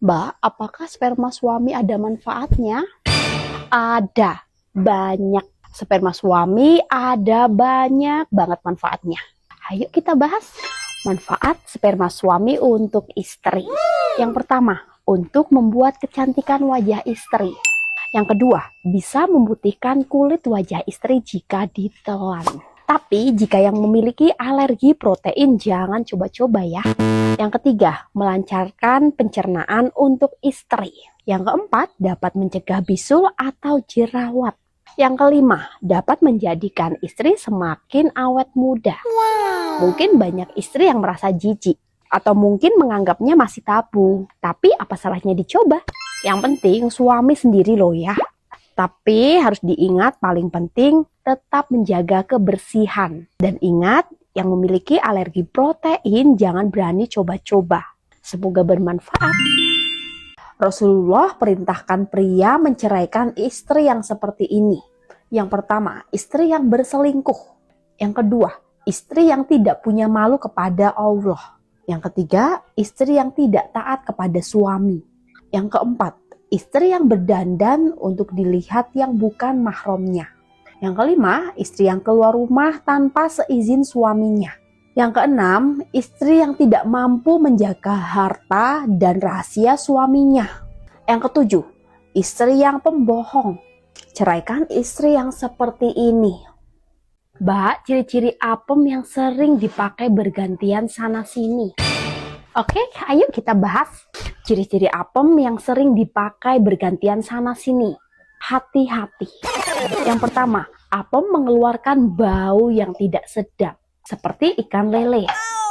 Mbak, apakah sperma suami ada manfaatnya? Ada, banyak. Sperma suami ada banyak banget manfaatnya. Ayo kita bahas manfaat sperma suami untuk istri. Yang pertama, untuk membuat kecantikan wajah istri. Yang kedua, bisa memutihkan kulit wajah istri jika ditelan. Tapi jika yang memiliki alergi protein jangan coba-coba ya. Yang ketiga, melancarkan pencernaan untuk istri. Yang keempat, dapat mencegah bisul atau jerawat. Yang kelima, dapat menjadikan istri semakin awet muda. Mungkin banyak istri yang merasa jijik atau mungkin menganggapnya masih tabu. Tapi apa salahnya dicoba? Yang penting suami sendiri loh ya. Tapi harus diingat paling penting tetap menjaga kebersihan. Dan ingat, yang memiliki alergi protein jangan berani coba-coba. Semoga bermanfaat. Rasulullah perintahkan pria menceraikan istri yang seperti ini. Yang pertama, istri yang berselingkuh. Yang kedua, istri yang tidak punya malu kepada Allah. Yang ketiga, istri yang tidak taat kepada suami. Yang keempat, istri yang berdandan untuk dilihat yang bukan mahramnya. Yang kelima, istri yang keluar rumah tanpa seizin suaminya. Yang keenam, istri yang tidak mampu menjaga harta dan rahasia suaminya. Yang ketujuh, istri yang pembohong. Ceraikan istri yang seperti ini. Mbak, ciri-ciri apem yang sering dipakai bergantian sana-sini. Oke, ayo kita bahas ciri-ciri apem yang sering dipakai bergantian sana-sini. Hati-hati. Yang pertama, apem mengeluarkan bau yang tidak sedap, seperti ikan lele.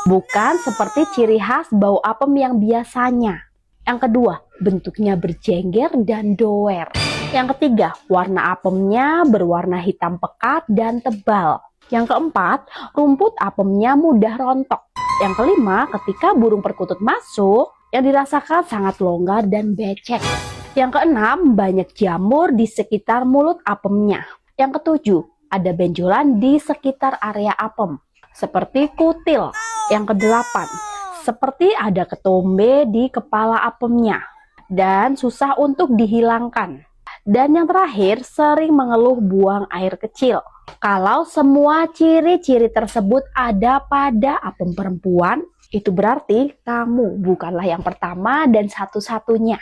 Bukan seperti ciri khas bau apem yang biasanya. Yang kedua, bentuknya berjengger dan doer. Yang ketiga, warna apemnya berwarna hitam pekat dan tebal. Yang keempat, rumput apemnya mudah rontok. Yang kelima, ketika burung perkutut masuk, yang dirasakan sangat longgar dan becek. Yang keenam, banyak jamur di sekitar mulut apemnya. Yang ketujuh, ada benjolan di sekitar area apem, seperti kutil. Yang kedelapan, seperti ada ketombe di kepala apemnya, dan susah untuk dihilangkan. Dan yang terakhir, sering mengeluh buang air kecil. Kalau semua ciri-ciri tersebut ada pada apem perempuan, itu berarti kamu bukanlah yang pertama dan satu-satunya.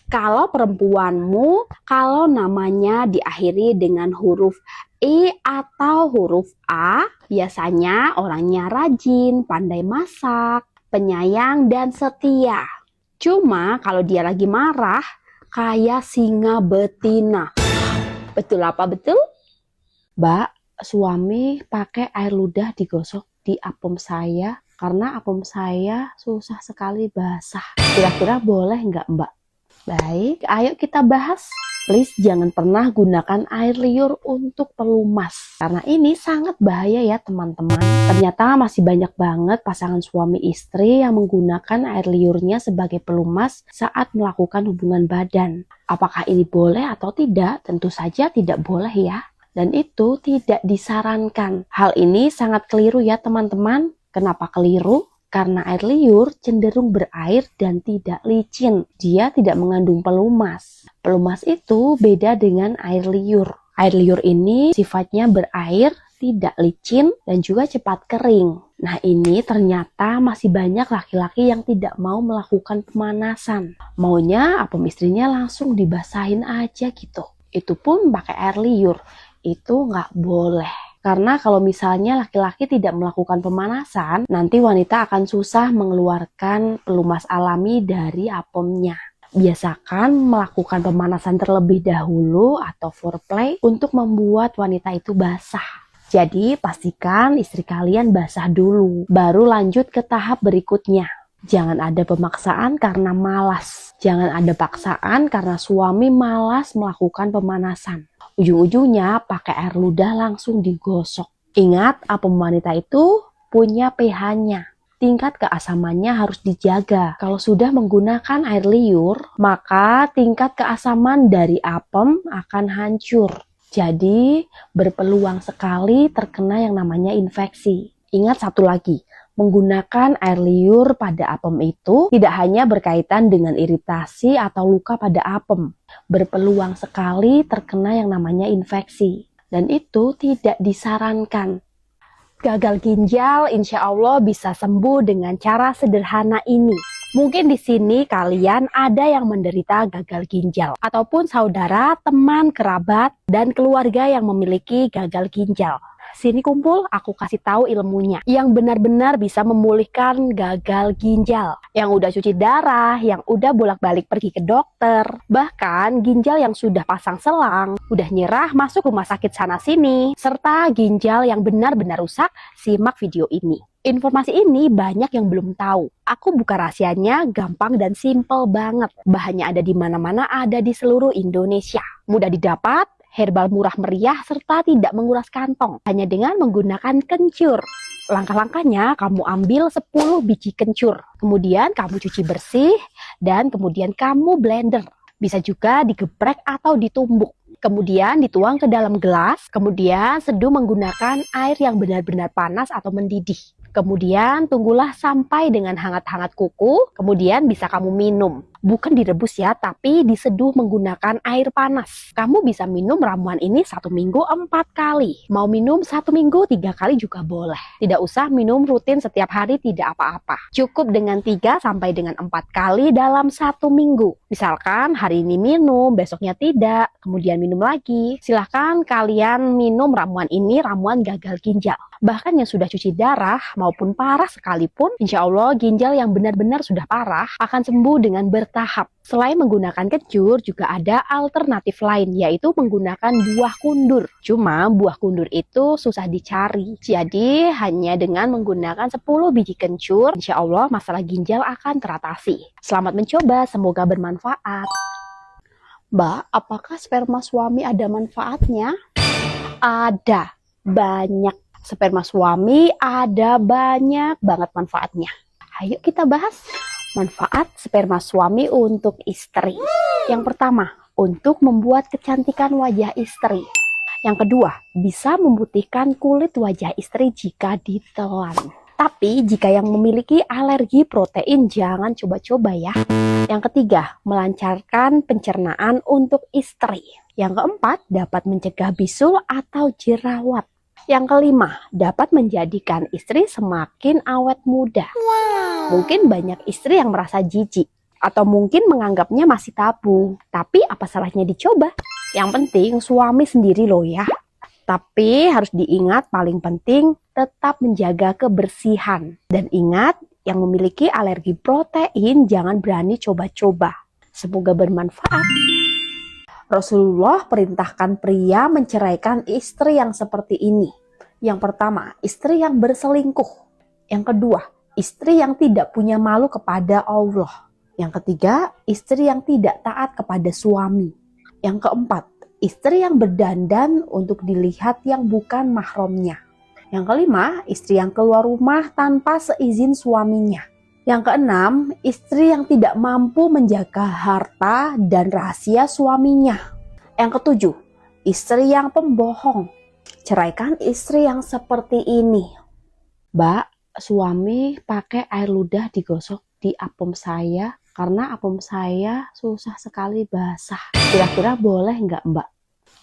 Kalau perempuanmu, kalau namanya diakhiri dengan huruf I atau huruf A, biasanya orangnya rajin, pandai masak, penyayang, dan setia. Cuma kalau dia lagi marah, kayak singa betina. Betul apa betul? Mbak, suami pakai air ludah digosok di apem saya karena apem saya susah sekali basah. Kira-kira boleh nggak Mbak? Baik, ayo kita bahas. Please jangan pernah gunakan air liur untuk pelumas. Karena ini sangat bahaya ya teman-teman. Ternyata masih banyak banget pasangan suami istri yang menggunakan air liurnya sebagai pelumas saat melakukan hubungan badan. Apakah ini boleh atau tidak? Tentu saja tidak boleh ya. Dan itu tidak disarankan. Hal ini sangat keliru ya teman-teman. Kenapa keliru? Karena air liur cenderung berair dan tidak licin. Dia tidak mengandung pelumas. Pelumas itu beda dengan air liur. Air liur ini sifatnya berair, tidak licin, dan juga cepat kering. Nah ini ternyata masih banyak laki-laki yang tidak mau melakukan pemanasan. Maunya apem istrinya langsung dibasahin aja gitu. Itu pun pakai air liur. Itu nggak boleh. Karena kalau misalnya laki-laki tidak melakukan pemanasan, nanti wanita akan susah mengeluarkan pelumas alami dari apemnya. Biasakan melakukan pemanasan terlebih dahulu atau foreplay untuk membuat wanita itu basah. Jadi pastikan istri kalian basah dulu, baru lanjut ke tahap berikutnya. Jangan ada pemaksaan karena malas. Jangan ada paksaan karena suami malas melakukan pemanasan. Ujung-ujungnya pakai air ludah langsung digosok. Ingat, apem wanita itu punya pH-nya. Tingkat keasamannya harus dijaga. Kalau sudah menggunakan air liur, maka tingkat keasaman dari apem akan hancur. Jadi, berpeluang sekali terkena yang namanya infeksi. Ingat satu lagi, Menggunakan air liur pada apem itu tidak hanya berkaitan dengan iritasi atau luka pada apem, berpeluang sekali terkena yang namanya infeksi, dan itu tidak disarankan. Gagal ginjal insya Allah bisa sembuh dengan cara sederhana ini. Mungkin di sini kalian ada yang menderita gagal ginjal, ataupun saudara, teman, kerabat, dan keluarga yang memiliki gagal ginjal. Sini kumpul, aku kasih tahu ilmunya yang benar-benar bisa memulihkan gagal ginjal. Yang udah cuci darah, yang udah bolak-balik pergi ke dokter, bahkan ginjal yang sudah pasang selang, udah nyerah masuk rumah sakit sana-sini, serta ginjal yang benar-benar rusak, simak video ini. Informasi ini banyak yang belum tahu. Aku buka rahasianya, gampang dan simple banget. Bahannya ada di mana-mana, ada di seluruh Indonesia. Mudah didapat, herbal murah meriah, serta tidak menguras kantong. Hanya dengan menggunakan kencur. Langkah-langkahnya, kamu ambil 10 biji kencur. Kemudian kamu cuci bersih, dan kemudian kamu blender. Bisa juga digeprek atau ditumbuk. Kemudian dituang ke dalam gelas, kemudian seduh menggunakan air yang benar-benar panas atau mendidih. Kemudian tunggulah sampai dengan hangat-hangat kuku, kemudian bisa kamu minum. Bukan direbus ya, tapi diseduh menggunakan air panas. Kamu bisa minum ramuan ini 1 minggu 4 kali. Mau minum 1 minggu 3 kali juga boleh. Tidak usah minum rutin setiap hari, tidak apa-apa. Cukup dengan 3 sampai dengan 4 kali dalam 1 minggu. Misalkan hari ini minum, besoknya tidak, kemudian minum lagi. Silahkan kalian minum ramuan ini, ramuan gagal ginjal. Bahkan yang sudah cuci darah maupun parah sekalipun, insya Allah ginjal yang benar-benar sudah parah akan sembuh dengan bertahap. Selain menggunakan kencur, juga ada alternatif lain, yaitu menggunakan buah kundur. Cuma buah kundur itu susah dicari. Jadi hanya dengan menggunakan 10 biji kencur, insya Allah masalah ginjal akan teratasi. Selamat mencoba, semoga bermanfaat. Mbak, apakah sperma suami ada manfaatnya? Ada, banyak. Sperma suami ada banyak banget manfaatnya. Ayo kita bahas manfaat sperma suami untuk istri. Yang pertama, untuk membuat kecantikan wajah istri. Yang kedua, bisa memutihkan kulit wajah istri jika ditelan. Tapi jika yang memiliki alergi protein jangan coba-coba ya. Yang ketiga, melancarkan pencernaan untuk istri. Yang keempat, dapat mencegah bisul atau jerawat. Yang kelima, dapat menjadikan istri semakin awet muda. Mungkin banyak istri yang merasa jijik atau mungkin menganggapnya masih tabu. Tapi apa salahnya dicoba? Yang penting suami sendiri loh ya. Tapi harus diingat paling penting tetap menjaga kebersihan. Dan ingat, yang memiliki alergi protein jangan berani coba-coba. Semoga bermanfaat. Rasulullah perintahkan pria menceraikan istri yang seperti ini. Yang pertama, istri yang berselingkuh. Yang kedua, istri yang tidak punya malu kepada Allah. Yang ketiga, istri yang tidak taat kepada suami. Yang keempat, istri yang berdandan untuk dilihat yang bukan mahramnya. Yang kelima, istri yang keluar rumah tanpa seizin suaminya. Yang keenam, istri yang tidak mampu menjaga harta dan rahasia suaminya. Yang ketujuh, istri yang pembohong. Ceraikan istri yang seperti ini. Mbak, suami pakai air ludah digosok di apem saya karena apem saya susah sekali basah. Kira-kira boleh nggak Mbak?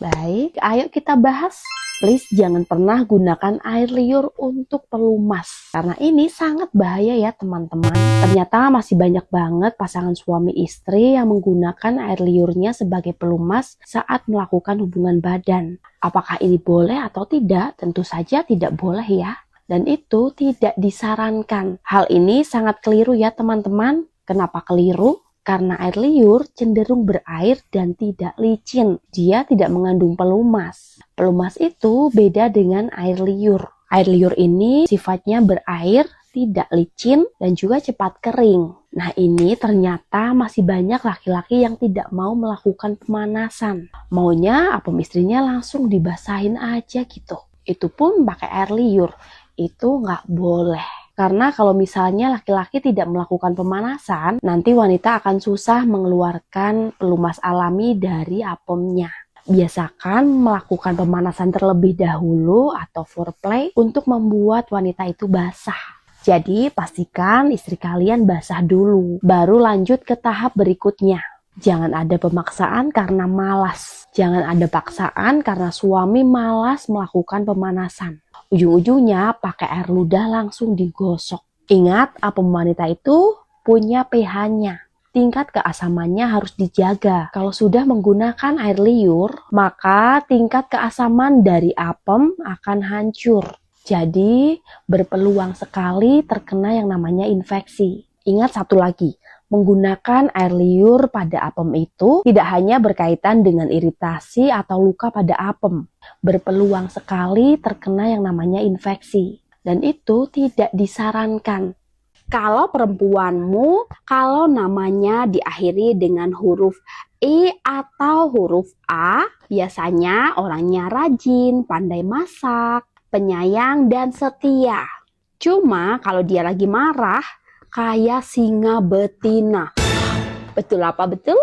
Baik, ayo kita bahas. Please jangan pernah gunakan air liur untuk pelumas. Karena ini sangat bahaya ya teman-teman. Ternyata masih banyak banget pasangan suami istri yang menggunakan air liurnya sebagai pelumas saat melakukan hubungan badan. Apakah ini boleh atau tidak? Tentu saja tidak boleh ya. Dan itu tidak disarankan. Hal ini sangat keliru ya teman-teman. Kenapa keliru? Karena air liur cenderung berair dan tidak licin. Dia tidak mengandung pelumas. Pelumas itu beda dengan air liur. Air liur ini sifatnya berair, tidak licin, dan juga cepat kering. Nah ini ternyata masih banyak laki-laki yang tidak mau melakukan pemanasan. Maunya apem istrinya langsung dibasahin aja gitu. Itu pun pakai air liur. Itu nggak boleh. Karena kalau misalnya laki-laki tidak melakukan pemanasan, nanti wanita akan susah mengeluarkan pelumas alami dari apemnya. Biasakan melakukan pemanasan terlebih dahulu atau foreplay untuk membuat wanita itu basah. Jadi pastikan istri kalian basah dulu, baru lanjut ke tahap berikutnya. Jangan ada pemaksaan karena malas. Jangan ada paksaan karena suami malas melakukan pemanasan. Ujung-ujungnya pakai air ludah langsung digosok. Ingat, apem wanita itu punya pH-nya. Tingkat keasamannya harus dijaga. Kalau sudah menggunakan air liur, maka tingkat keasaman dari apem akan hancur. Jadi, berpeluang sekali terkena yang namanya infeksi. Ingat satu lagi, menggunakan air liur pada apem itu tidak hanya berkaitan dengan iritasi atau luka pada apem. Berpeluang sekali terkena yang namanya infeksi. Dan itu tidak disarankan. Kalau perempuanmu, kalau namanya diakhiri dengan huruf E atau huruf A, biasanya orangnya rajin, pandai masak, penyayang, dan setia. Cuma kalau dia lagi marah, kayak singa betina. Betul apa betul?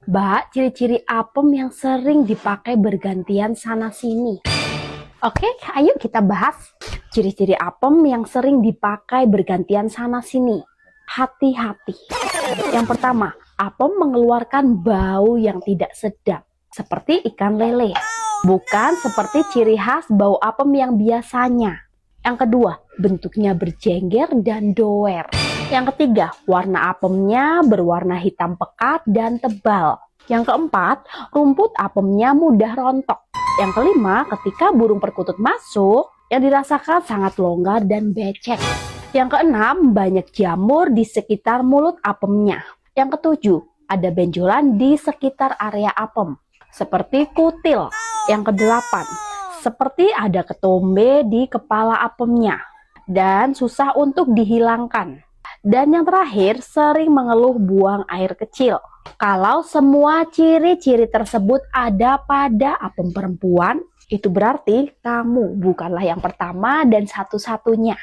Mbak, ciri-ciri apem yang sering dipakai bergantian sana-sini. Oke, ayo kita bahas ciri-ciri apem yang sering dipakai bergantian sana-sini. Hati-hati. Yang pertama, apem mengeluarkan bau yang tidak sedap, seperti ikan lele. Bukan seperti ciri khas bau apem yang biasanya. Yang kedua, bentuknya berjengger dan doer. Yang ketiga, warna apemnya berwarna hitam pekat dan tebal. Yang keempat, rumput apemnya mudah rontok. Yang kelima, ketika burung perkutut masuk, yang dirasakan sangat longgar dan becek. Yang keenam, banyak jamur di sekitar mulut apemnya. Yang ketujuh, ada benjolan di sekitar area apem, seperti kutil. Yang kedelapan, seperti ada ketombe di kepala apemnya dan susah untuk dihilangkan. Dan yang terakhir, sering mengeluh buang air kecil. Kalau semua ciri-ciri tersebut ada pada apem perempuan, itu berarti kamu bukanlah yang pertama dan satu-satunya.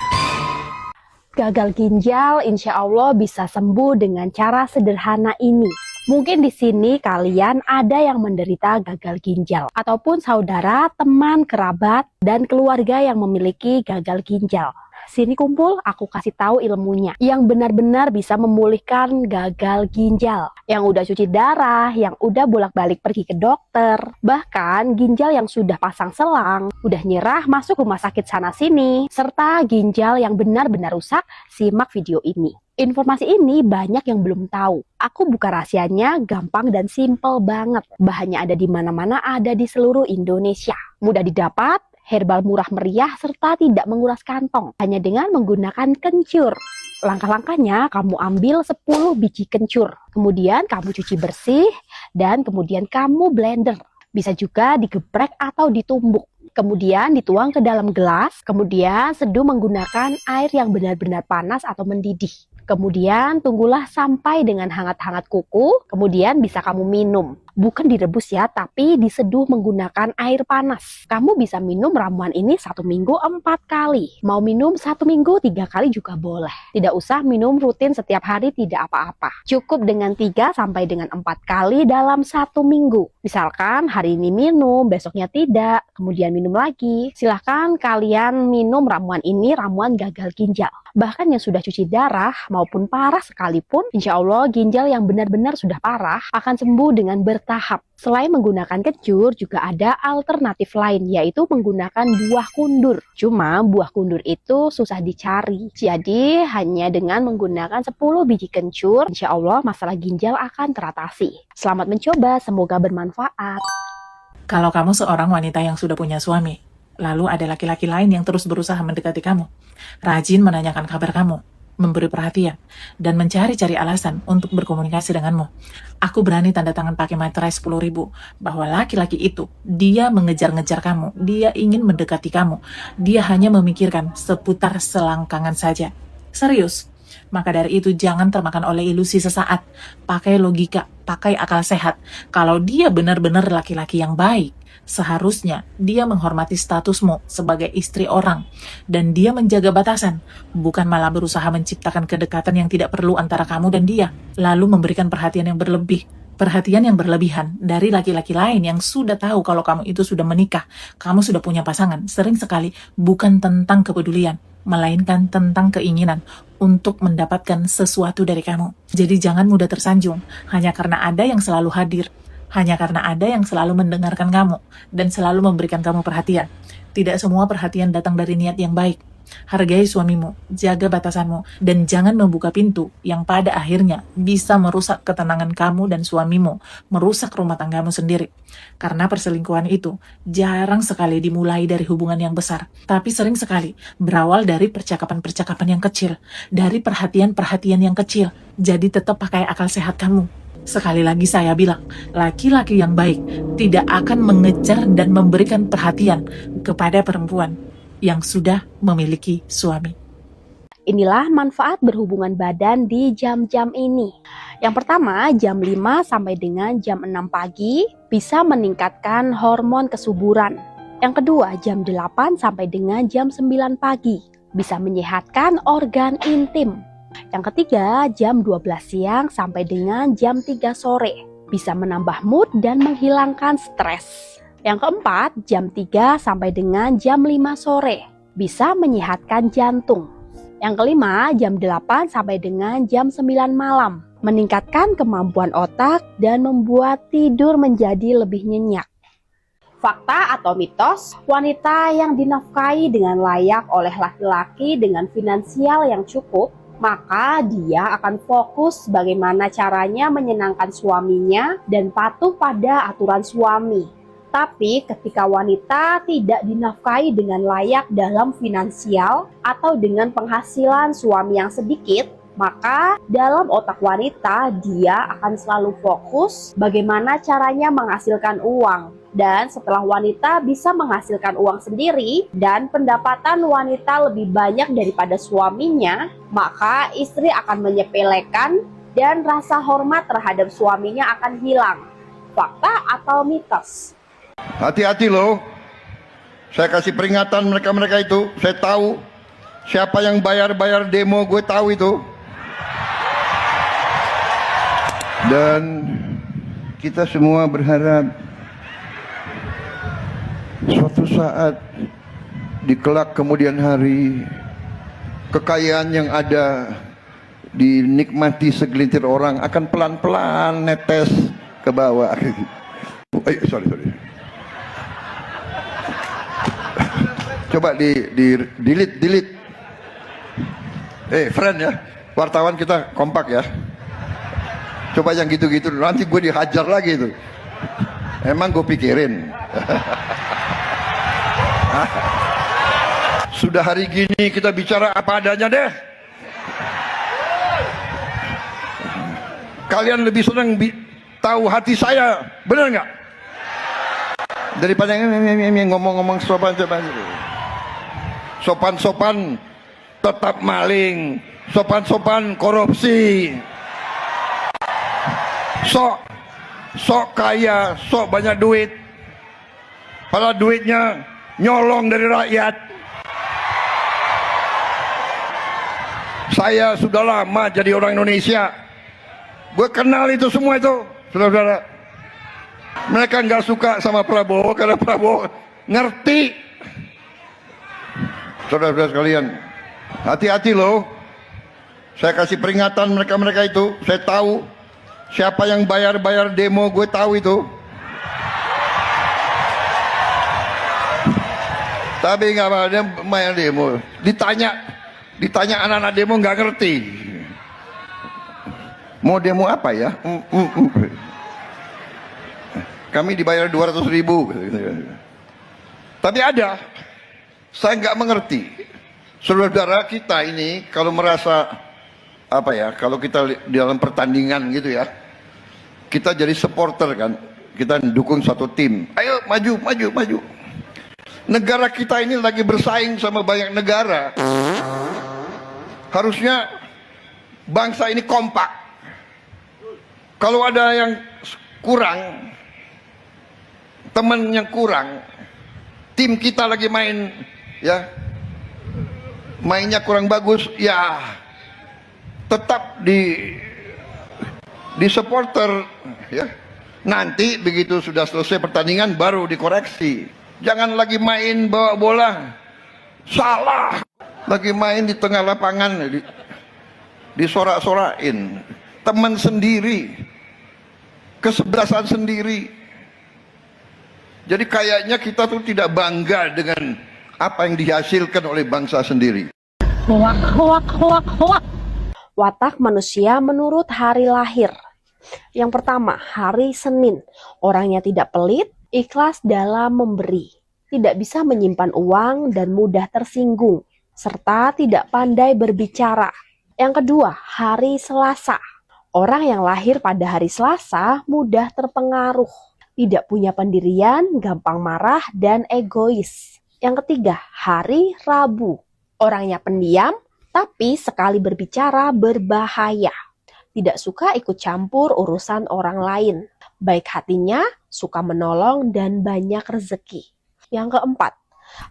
Gagal ginjal insya Allah bisa sembuh dengan cara sederhana ini. Mungkin di sini kalian ada yang menderita gagal ginjal, ataupun saudara, teman, kerabat, dan keluarga yang memiliki gagal ginjal. Sini kumpul, aku kasih tahu ilmunya yang benar-benar bisa memulihkan gagal ginjal. Yang udah cuci darah, yang udah bolak-balik pergi ke dokter, bahkan ginjal yang sudah pasang selang, udah nyerah masuk rumah sakit sana-sini, serta ginjal yang benar-benar rusak, simak video ini. Informasi ini banyak yang belum tahu. Aku buka rahasianya, gampang dan simple banget. Bahannya ada di mana-mana, ada di seluruh Indonesia. Mudah didapat, herbal murah meriah, serta tidak menguras kantong. Hanya dengan menggunakan kencur. Langkah-langkahnya, kamu ambil 10 biji kencur. Kemudian kamu cuci bersih, dan kemudian kamu blender. Bisa juga digeprek atau ditumbuk. Kemudian dituang ke dalam gelas, kemudian seduh menggunakan air yang benar-benar panas atau mendidih. Kemudian tunggulah sampai dengan hangat-hangat kuku, kemudian bisa kamu minum. Bukan direbus ya, tapi diseduh menggunakan air panas. Kamu bisa minum ramuan ini 1 minggu 4 kali. Mau minum 1 minggu 3 kali juga boleh. Tidak usah minum rutin setiap hari, tidak apa-apa. Cukup dengan 3 sampai dengan 4 kali dalam 1 minggu. Misalkan hari ini minum, besoknya tidak, kemudian minum lagi. Silahkan kalian minum ramuan ini, ramuan gagal ginjal. Bahkan yang sudah cuci darah maupun parah sekalipun, insya Allah ginjal yang benar-benar sudah parah akan sembuh dengan bertahap. Selain menggunakan kencur, juga ada alternatif lain, yaitu menggunakan buah kundur. Cuma buah kundur itu susah dicari. Jadi hanya dengan menggunakan 10 biji kencur, insya Allah masalah ginjal akan teratasi. Selamat mencoba, semoga bermanfaat. Kalau kamu seorang wanita yang sudah punya suami, lalu ada laki-laki lain yang terus berusaha mendekati kamu, rajin menanyakan kabar kamu, memberi perhatian, dan mencari-cari alasan untuk berkomunikasi denganmu. Aku berani tanda tangan pakai materai 10.000 bahwa laki-laki itu, dia mengejar-ngejar kamu, dia ingin mendekati kamu, dia hanya memikirkan seputar selangkangan saja. Serius. Maka dari itu jangan termakan oleh ilusi sesaat. Pakai logika, pakai akal sehat. Kalau dia benar-benar laki-laki yang baik, seharusnya dia menghormati statusmu sebagai istri orang. Dan dia menjaga batasan, bukan malah berusaha menciptakan kedekatan yang tidak perlu antara kamu dan dia. Lalu memberikan perhatian yang berlebih, Perhatian yang berlebihan dari laki-laki lain yang sudah tahu kalau kamu itu sudah menikah, kamu sudah punya pasangan, sering sekali bukan tentang kepedulian, melainkan tentang keinginan untuk mendapatkan sesuatu dari kamu. Jadi jangan mudah tersanjung hanya karena ada yang selalu hadir, hanya karena ada yang selalu mendengarkan kamu dan selalu memberikan kamu perhatian. Tidak semua perhatian datang dari niat yang baik. Hargai suamimu, jaga batasanmu, dan jangan membuka pintu yang pada akhirnya bisa merusak ketenangan kamu dan suamimu, merusak rumah tanggamu sendiri. Karena perselingkuhan itu jarang sekali dimulai dari hubungan yang besar, tapi sering sekali berawal dari percakapan-percakapan yang kecil, dari perhatian-perhatian yang kecil. Jadi tetap pakai akal sehat kamu. Sekali lagi saya bilang, laki-laki yang baik tidak akan mengejar dan memberikan perhatian kepada perempuan yang sudah memiliki suami. Inilah manfaat berhubungan badan di jam-jam ini. Yang pertama, jam 5 sampai dengan jam 6 pagi bisa meningkatkan hormon kesuburan. Yang kedua, jam 8 sampai dengan jam 9 pagi bisa menyehatkan organ intim. Yang ketiga, jam 12 siang sampai dengan jam 3 sore bisa menambah mood dan menghilangkan stres. Yang keempat, jam 3 sampai dengan jam 5 sore bisa menyehatkan jantung. Yang kelima, jam 8 sampai dengan jam 9 malam meningkatkan kemampuan otak dan membuat tidur menjadi lebih nyenyak. Fakta atau mitos, wanita yang dinafkahi dengan layak oleh laki-laki dengan finansial yang cukup, maka dia akan fokus bagaimana caranya menyenangkan suaminya dan patuh pada aturan suami. Tapi ketika wanita tidak dinafkahi dengan layak dalam finansial atau dengan penghasilan suami yang sedikit, maka dalam otak wanita dia akan selalu fokus bagaimana caranya menghasilkan uang. Dan setelah wanita bisa menghasilkan uang sendiri dan pendapatan wanita lebih banyak daripada suaminya, maka istri akan menyepelekan dan rasa hormat terhadap suaminya akan hilang. Fakta atau mitos? Hati-hati loh. Saya kasih peringatan mereka-mereka itu. Saya tahu siapa yang bayar demo, gue tahu itu. Dan kita semua berharap suatu saat di kelak kemudian hari kekayaan yang ada dinikmati segelintir orang akan pelan-pelan netes ke bawah. Sorry. Coba di delete. Friend ya, wartawan kita kompak ya. Coba yang gitu-gitu nanti gue dihajar lagi itu. Emang gue pikirin. Sudah hari gini kita bicara apa adanya deh. Kalian lebih senang tahu hati saya, benar nggak? Daripada ngomong-ngomong sopan-sopan tetap maling, sopan-sopan korupsi, sok kaya, sok banyak duit, padahal duitnya nyolong dari rakyat. Saya sudah lama jadi orang Indonesia, gue kenal itu semua itu, saudara-saudara. Mereka nggak suka sama Prabowo karena Prabowo ngerti. Saudara-saudara sekalian, hati-hati loh. Saya kasih peringatan mereka-mereka itu. Saya tahu siapa yang bayar demo, gue tahu itu. Tapi nggak apa, dia bayar demo. Ditanya anak-anak demo nggak ngerti. Mau demo apa ya? Kami dibayar 200.000. Tapi ada, saya nggak mengerti. Saudara-saudara kita ini kalau merasa apa ya, kalau kita di dalam pertandingan gitu ya, kita jadi supporter kan, kita dukung satu tim. Ayo maju. Negara kita ini lagi bersaing sama banyak negara. Harusnya bangsa ini kompak. Kalau ada yang kurang, teman yang kurang, tim kita lagi main ya, mainnya kurang bagus ya, tetap di supporter ya. Nanti begitu sudah selesai pertandingan baru dikoreksi. Jangan lagi main bawa bola salah, lagi main di tengah lapangan disorak-sorakin teman sendiri, kesebelasan sendiri. Jadi kayaknya kita tuh tidak bangga dengan apa yang dihasilkan oleh bangsa sendiri. Watak manusia menurut hari lahir. Yang pertama, hari Senin. Orangnya tidak pelit, ikhlas dalam memberi. Tidak bisa menyimpan uang dan mudah tersinggung. Serta tidak pandai berbicara. Yang kedua, hari Selasa. Orang yang lahir pada hari Selasa mudah terpengaruh. Tidak punya pendirian, gampang marah, dan egois. Yang ketiga, hari Rabu. Orangnya pendiam, tapi sekali berbicara berbahaya. Tidak suka ikut campur urusan orang lain. Baik hatinya, suka menolong, dan banyak rezeki. Yang keempat,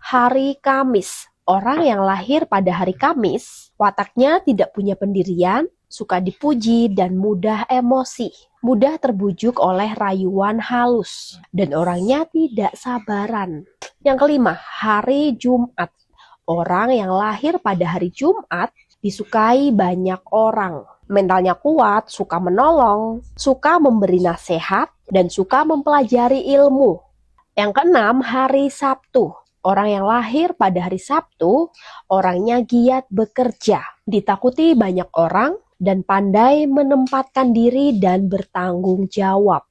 hari Kamis. Orang yang lahir pada hari Kamis, wataknya tidak punya pendirian, suka dipuji, dan mudah emosi. Mudah terbujuk oleh rayuan halus. Dan orangnya tidak sabaran. Yang kelima, hari Jumat. Orang yang lahir pada hari Jumat disukai banyak orang. Mentalnya kuat, suka menolong, suka memberi nasihat, dan suka mempelajari ilmu. Yang keenam, hari Sabtu. Orang yang lahir pada hari Sabtu, orangnya giat bekerja, ditakuti banyak orang, dan pandai menempatkan diri dan bertanggung jawab.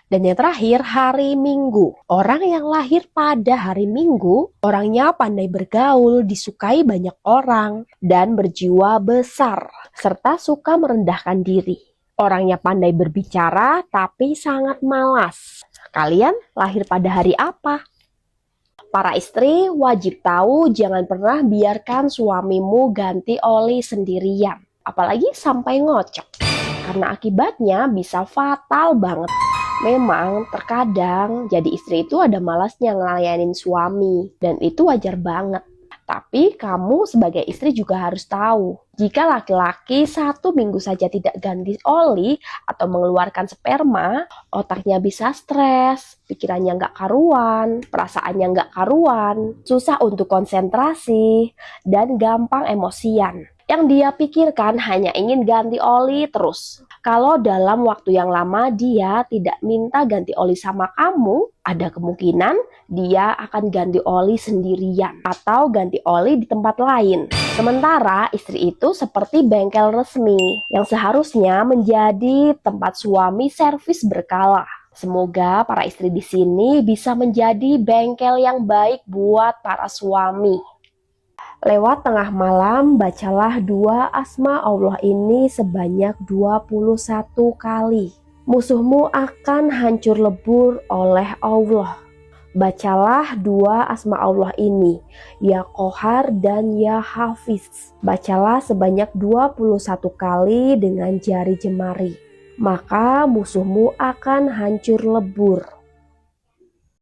Dan yang terakhir, hari Minggu. Orang yang lahir pada hari Minggu, orangnya pandai bergaul, disukai banyak orang, dan berjiwa besar, serta suka merendahkan diri. Orangnya pandai berbicara, tapi sangat malas. Kalian lahir pada hari apa? Para istri wajib tahu jangan pernah biarkan suamimu ganti oli sendirian. Apalagi sampai ngocok. Karena akibatnya bisa fatal banget. Memang terkadang jadi istri itu ada malasnya ngelayanin suami. Dan itu wajar banget. Tapi kamu sebagai istri juga harus tahu. Jika laki-laki 1 minggu saja tidak ganti oli atau mengeluarkan sperma, otaknya bisa stres, pikirannya nggak karuan, perasaannya nggak karuan, susah untuk konsentrasi, dan gampang emosian. Yang dia pikirkan hanya ingin ganti oli terus. Kalau dalam waktu yang lama dia tidak minta ganti oli sama kamu, ada kemungkinan dia akan ganti oli sendirian atau ganti oli di tempat lain. Sementara istri itu seperti bengkel resmi yang seharusnya menjadi tempat suami servis berkala. Semoga para istri di sini bisa menjadi bengkel yang baik buat para suami. Lewat tengah malam, bacalah 2 asma Allah ini sebanyak 21 kali. Musuhmu akan hancur lebur oleh Allah. Bacalah 2 asma Allah ini, Ya Qahar dan Ya Hafiz. Bacalah sebanyak 21 kali dengan jari jemari. Maka musuhmu akan hancur lebur.